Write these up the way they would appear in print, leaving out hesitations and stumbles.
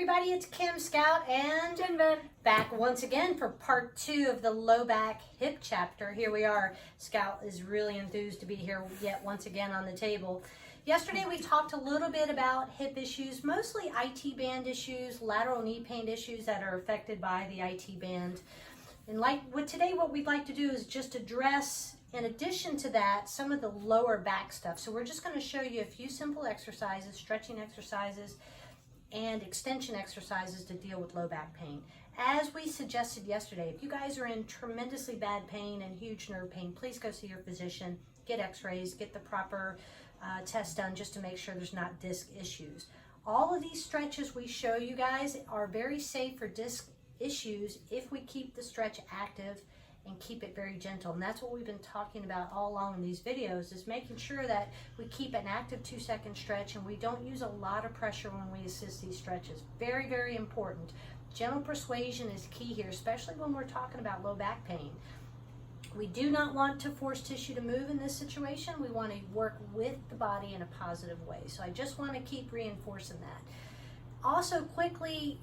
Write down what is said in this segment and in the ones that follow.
everybody, it's Kim Scout and Jen Ben. Back once again for part 2 of the low back hip chapter. Here we are. Scout is really enthused to be here yet once again on the table. Yesterday we talked a little bit about hip issues, mostly IT band issues, lateral knee pain issues that are affected by the IT band. And today what we'd like to do is just address, in addition to that, some of the lower back stuff. So we're just going to show you a few simple exercises, stretching exercises, and extension exercises to deal with low back pain. As we suggested yesterday, if you guys are in tremendously bad pain and huge nerve pain, please go see your physician, get x-rays, get the proper test done just to make sure there's not disc issues. All of these stretches we show you guys are very safe for disc issues if we keep the stretch active and keep it very gentle. And that's what we've been talking about all along in these videos, is making sure that we keep an active 2-second stretch and we don't use a lot of pressure when we assist these stretches. Very, very important. Gentle persuasion is key here, especially when we're talking about low back pain. We do not want to force tissue to move in this situation. We want to work with the body in a positive way. So I just want to keep reinforcing that. Also, quickly,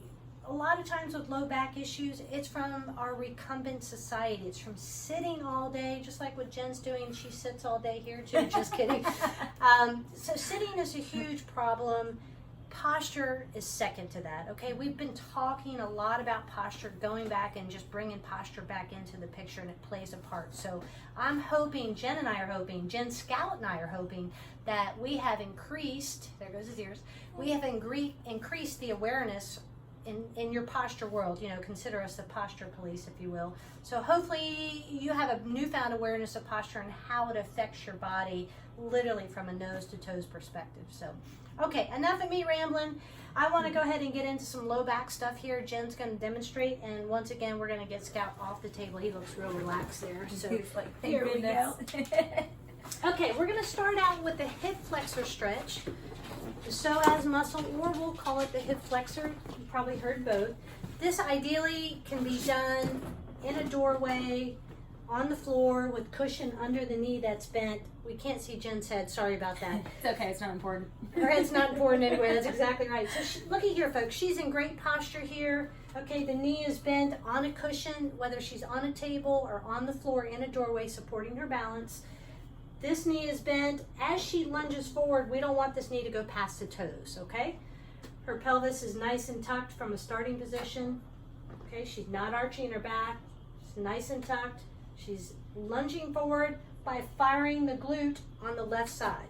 a lot of times with low back issues, it's from our recumbent society. It's from sitting all day, just like what Jen's doing. She sits all day here too, just kidding. So sitting is a huge problem. Posture is second to that, okay? We've been talking a lot about posture, going back and just bringing posture back into the picture, and it plays a part. So I'm hoping, Jen and I are hoping, Jen Scout and I are hoping that we have increased, there goes his ears, we have increased the awareness in your posture world. You know, consider us the posture police, if you will. So hopefully you have a newfound awareness of posture and how it affects your body, literally from a nose to toes perspective. So, okay, enough of me rambling. I want to go ahead and get into some low back stuff here. Jen's going to demonstrate, and once again, we're going to get Scout off the table. He looks real relaxed there. So like, here we go. Okay, we're going to start out with the hip flexor stretch. The psoas muscle, or we'll call it the hip flexor. You've probably heard both. This ideally can be done in a doorway, on the floor, with cushion under the knee that's bent. We can't see Jen's head, sorry about that. It's okay, it's not important. Her head's not important anyway, that's exactly right. So looky here, folks, she's in great posture here. Okay, the knee is bent on a cushion, whether she's on a table or on the floor in a doorway, supporting her balance. This knee is bent. As she lunges forward, we don't want this knee to go past the toes, okay? Her pelvis is nice and tucked from a starting position. Okay, she's not arching her back. She's nice and tucked. She's lunging forward by firing the glute on the left side.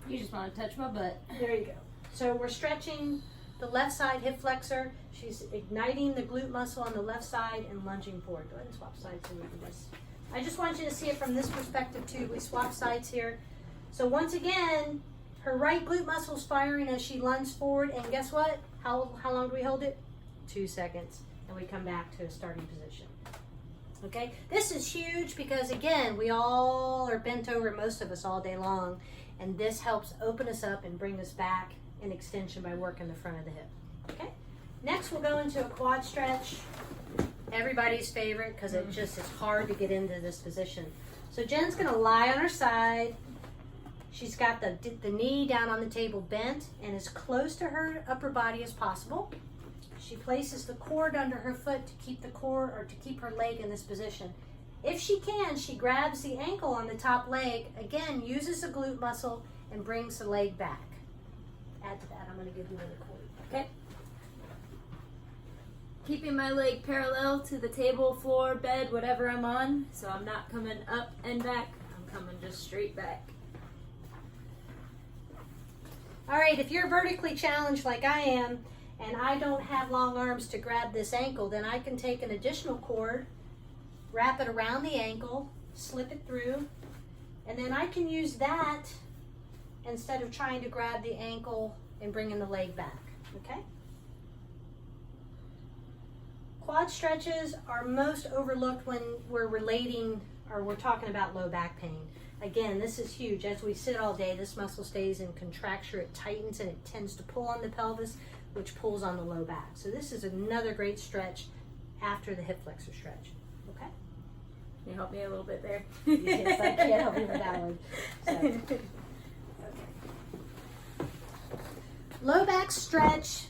You just want to touch my butt. There you go. So we're stretching the left side hip flexor. She's igniting the glute muscle on the left side and lunging forward. Go ahead and swap sides so we can just... I just want you to see it from this perspective too. We swap sides here. So once again, her right glute muscle is firing as she lunges forward, and guess what? How long do we hold it? 2 seconds, and we come back to a starting position. Okay, this is huge because again, we all are bent over, most of us, all day long, and this helps open us up and bring us back in extension by working the front of the hip. Okay, next we'll go into a quad stretch. Everybody's favorite, because it just is hard to get into this position. So Jen's going to lie on her side. She's got the knee down on the table bent and as close to her upper body as possible. She places the cord under her foot to keep the cord, or to keep her leg in this position. If she can, she grabs the ankle on the top leg, again uses the glute muscle and brings the leg back. Add to that, I'm going to give you another cord. Okay? Keeping my leg parallel to the table, floor, bed, whatever I'm on, so I'm not coming up and back, I'm coming just straight back. All right, if you're vertically challenged like I am, and I don't have long arms to grab this ankle, then I can take an additional cord, wrap it around the ankle, slip it through, and then I can use that instead of trying to grab the ankle and bringing the leg back, okay? Quad stretches are most overlooked when we're relating, or we're talking about low back pain. Again, this is huge. As we sit all day, this muscle stays in contracture, it tightens, and it tends to pull on the pelvis, which pulls on the low back. So this is another great stretch after the hip flexor stretch. Okay? Can you help me a little bit there? Yes, I can't help you with that one. So, okay. Low back stretch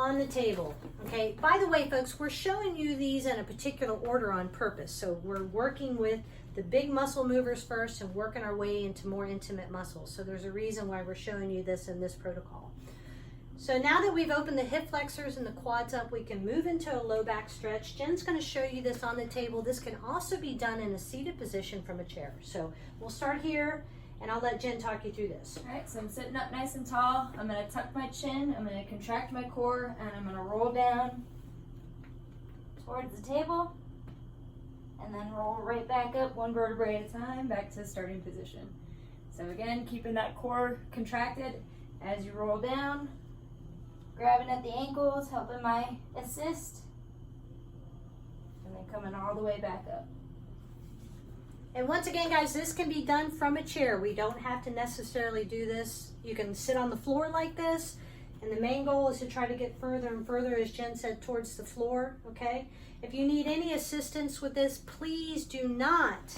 on the table. Okay, by the way, folks, we're showing you these in a particular order on purpose. So we're working with the big muscle movers first and working our way into more intimate muscles. So there's a reason why we're showing you this in this protocol. So now that we've opened the hip flexors and the quads up, we can move into a low back stretch. Jen's going to show you this on the table. This can also be done in a seated position from a chair. So we'll start here, and I'll let Jen talk you through this. All right, so I'm sitting up nice and tall. I'm going to tuck my chin, I'm going to contract my core, and I'm going to roll down towards the table, and then roll right back up one vertebrae at a time, back to starting position. So again, keeping that core contracted as you roll down, grabbing at the ankles, helping my assist, and then coming all the way back up. And once again, guys, this can be done from a chair. We don't have to necessarily do this. You can sit on the floor like this, and the main goal is to try to get further and further, as Jen said, towards the floor, okay? If you need any assistance with this, please do not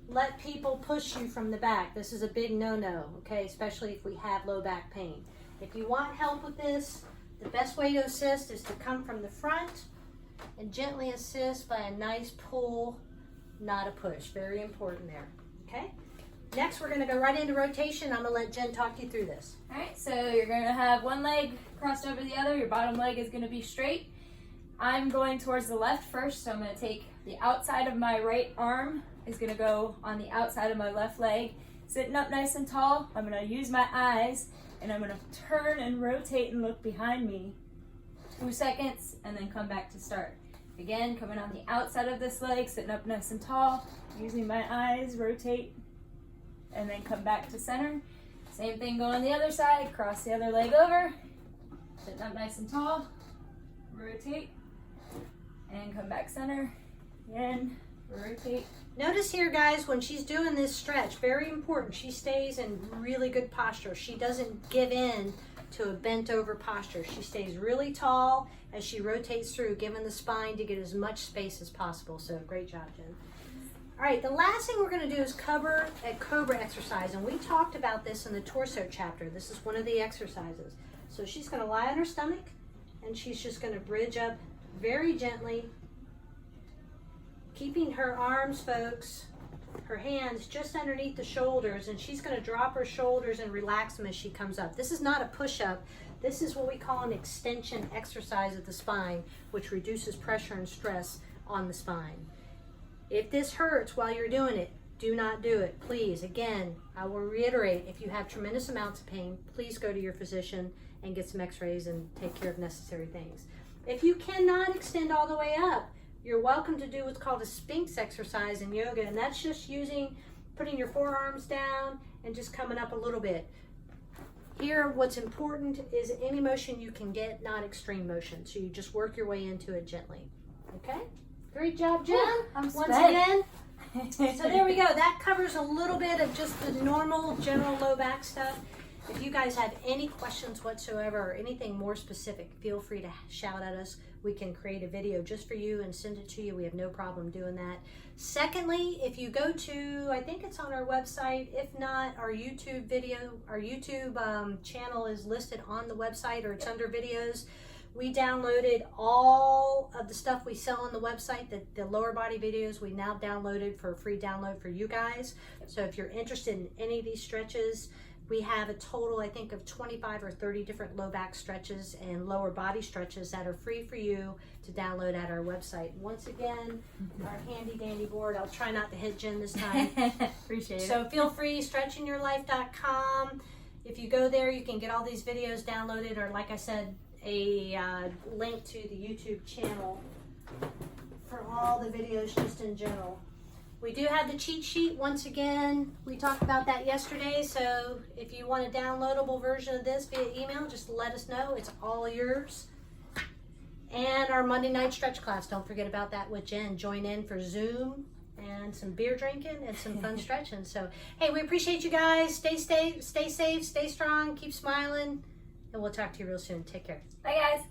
let people push you from the back. This is a big no-no, okay? Especially if we have low back pain. If you want help with this, the best way to assist is to come from the front and gently assist by a nice pull, not a push. Very important there, okay? Next, we're gonna go right into rotation. I'm gonna let Jen talk you through this. All right, so you're gonna have one leg crossed over the other. Your bottom leg is gonna be straight. I'm going towards the left first, so I'm gonna take the outside of my right arm is gonna go on the outside of my left leg. Sitting up nice and tall, I'm gonna use my eyes, and I'm gonna turn and rotate and look behind me. 2 seconds, and then come back to start. Again, coming on the outside of this leg, sitting up nice and tall, using my eyes, rotate, and then come back to center. Same thing, go on the other side, cross the other leg over, sitting up nice and tall, rotate, and come back center. Again, rotate. Notice here, guys, when she's doing this stretch, very important, she stays in really good posture. She doesn't give in to a bent over posture. She stays really tall as she rotates through, giving the spine to get as much space as possible. So great job, Jen. All right, the last thing we're gonna do is cover a cobra exercise, and we talked about this in the torso chapter. This is one of the exercises. So she's gonna lie on her stomach, and she's just gonna bridge up very gently, keeping her arms, folks, her hands just underneath the shoulders, and she's going to drop her shoulders and relax them as she comes up. This is not a push-up. This is what we call an extension exercise of the spine, which reduces pressure and stress on the spine. If this hurts while you're doing it, do not do it. Please, again, I will reiterate, if you have tremendous amounts of pain, please go to your physician and get some x-rays and take care of necessary things. If you cannot extend all the way up, you're welcome to do what's called a Sphinx exercise in yoga, and that's just putting your forearms down and just coming up a little bit. Here, what's important is any motion you can get, not extreme motion. So you just work your way into it gently. Okay? Great job, Jen. I'm Once spent. again. So there we go. That covers a little bit of just the normal general low back stuff. If you guys have any questions whatsoever or anything more specific, feel free to shout at us. We can create a video just for you and send it to you. We have no problem doing that. Secondly, if you go to, I think it's on our website. If not, our YouTube channel is listed on the website, or it's under videos. We downloaded all of the stuff we sell on the website, the lower body videos we now downloaded for a free download for you guys. So if you're interested in any of these stretches, we have a total, I think, of 25 or 30 different low back stretches and lower body stretches that are free for you to download at our website. Once again, our handy dandy board. I'll try not to hit Jen this time. Appreciate it. So feel free, stretchingyourlife.com. If you go there, you can get all these videos downloaded, or like I said, a link to the YouTube channel for all the videos just in general. We do have the cheat sheet. Once again, we talked about that yesterday, so if you want a downloadable version of this via email, just let us know. It's all yours. And our Monday night stretch class, don't forget about that with Jen. Join in for Zoom and some beer drinking and some fun stretching. So, hey, we appreciate you guys. Stay safe, stay strong, keep smiling, and we'll talk to you real soon. Take care. Bye, guys.